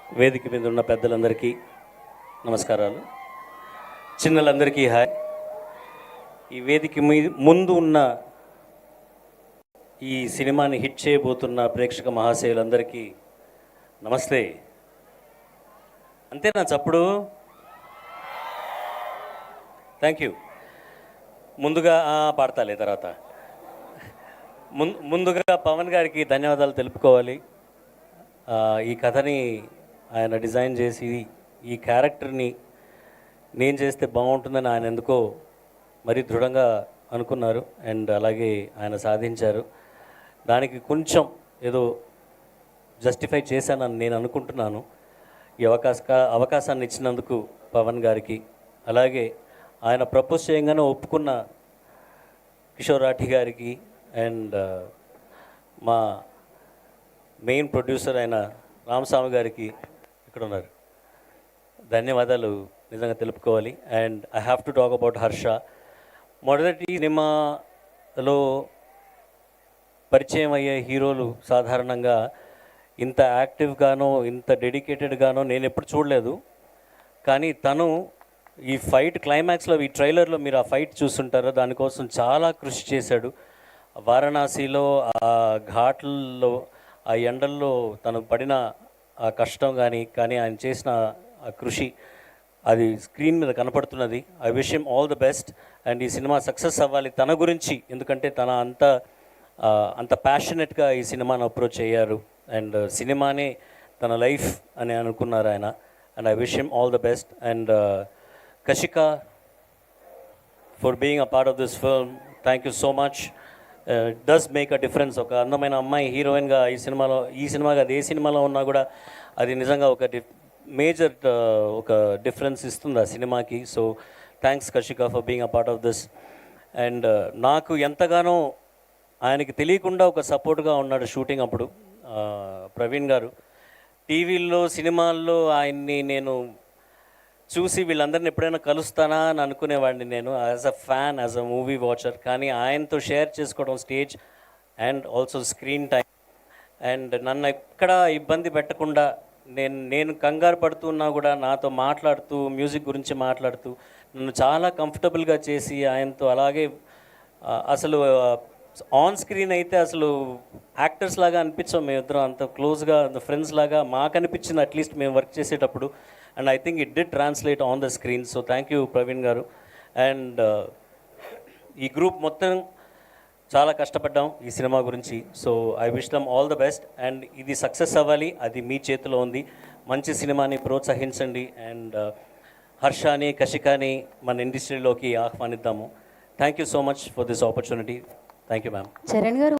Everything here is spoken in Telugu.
వేదిక మీద ఉన్న పెద్దలందరికీ నమస్కారాలు, చిన్నలందరికీ హాయ్. ఈ వేదిక ముందు ఉన్న ఈ సినిమాని హిట్ చేయబోతున్న ప్రేక్షక మహాశయులందరికీ నమస్తే. అంతేనా చప్పుడు? Thank you. ముందుగా పాడతాలే తర్వాత. ముందుగా పవన్ గారికి ధన్యవాదాలు తెలుపుకోవాలి. ఈ కథని ఆయన డిజైన్ చేసి ఈ క్యారెక్టర్ని నేను చేస్తే బాగుంటుందని ఆయన ఎందుకో మరీ దృఢంగా అనుకున్నారు అండ్ అలాగే ఆయన సాధించారు. దానికి కొంచెం ఏదో జస్టిఫై చేశానని నేను అనుకుంటున్నాను. ఈ అవకాశాన్ని ఇచ్చినందుకు పవన్ గారికి, అలాగే ఆయన ప్రపోజ్ చేయగానే ఒప్పుకున్న కిషోర్ రాఠీ గారికి అండ్ మా మెయిన్ ప్రొడ్యూసర్ అయిన రామస్వామి గారికి, ఇక్కడ ఉన్నారు, ధన్యవాదాలు నిజంగా తెలుపుకోవాలి. And I have to talk about Harsha. మొదటి సినిమాలో పరిచయం అయ్యే హీరోలు సాధారణంగా ఇంత యాక్టివ్గానో ఇంత డెడికేటెడ్గానో నేను ఎప్పుడు చూడలేదు. కానీ తను ఈ ఫైట్ క్లైమాక్స్లో, ఈ ట్రైలర్లో మీరు ఆ ఫైట్ చూస్తుంటారో, దానికోసం చాలా కృషి చేశాడు. వారణాసిలో ఆ ఘాట్లలో ఆ ఎండల్లో తను పడిన ఆ కష్టం కానీ ఆయన చేసిన ఆ కృషి అది స్క్రీన్ మీద కనపడుతున్నది. I wish him all the best. And ఈ సినిమా సక్సెస్ అవ్వాలి తన గురించి, ఎందుకంటే తన అంత ప్యాషనెట్గా ఈ సినిమాను అప్రోచ్ అయ్యారు అండ్ సినిమానే తన లైఫ్ అని అనుకున్నారు ఆయన. And I wish him all the best. And Kashika for being a part of this film, thank you so much. Does make a difference. ఒక అందమైన అమ్మాయి హీరోయిన్గా ఈ సినిమా కాదు ఏ సినిమాలో ఉన్నా కూడా అది నిజంగా ఒక మేజర్ ఒక డిఫరెన్స్ ఇస్తుంది ఆ సినిమాకి. So thanks Kashika for being a part of this. And నాకు ఎంతగానో ఆయనకి తెలియకుండా ఒక సపోర్ట్గా ఉన్నాడు షూటింగ్ అప్పుడు ప్రవీణ్ గారు. టీవీల్లో సినిమాల్లో ఆయన్ని నేను చూసి వీళ్ళందరిని ఎప్పుడైనా కలుస్తానా అని అనుకునేవాడిని నేను as a fan, as a movie watcher. కానీ ఆయనతో షేర్ చేసుకోవడం stage and also screen time, and నన్ను ఎక్కడ ఇబ్బంది పెట్టకుండా నేను కంగారు పడుతున్నా కూడా నాతో మాట్లాడుతూ మ్యూజిక్ గురించి మాట్లాడుతూ నన్ను చాలా కంఫర్టబుల్గా చేసి ఆయనతో అలాగే అసలు ఆన్ స్క్రీన్ అయితే అసలు యాక్టర్స్ లాగా అనిపించాం మేమిద్దరం, అంత క్లోజ్గా అంత ఫ్రెండ్స్ లాగా మాకు అనిపించింది అట్లీస్ట్ మేము వర్క్ చేసేటప్పుడు. And I think it did translate on the screen. So thank you Praveen గారు. అండ్ ఈ గ్రూప్ మొత్తం చాలా కష్టపడ్డాం ఈ సినిమా గురించి. So I wish them all the best. And ఇది సక్సెస్ అవ్వాలి, అది మీ చేతిలో ఉంది. మంచి సినిమాని ప్రోత్సహించండి అండ్ హర్షాని కషికాని మన ఇండస్ట్రీలోకి ఆహ్వానిద్దాము. Thank you so much for this opportunity. Thank you ma'am. Charan గారు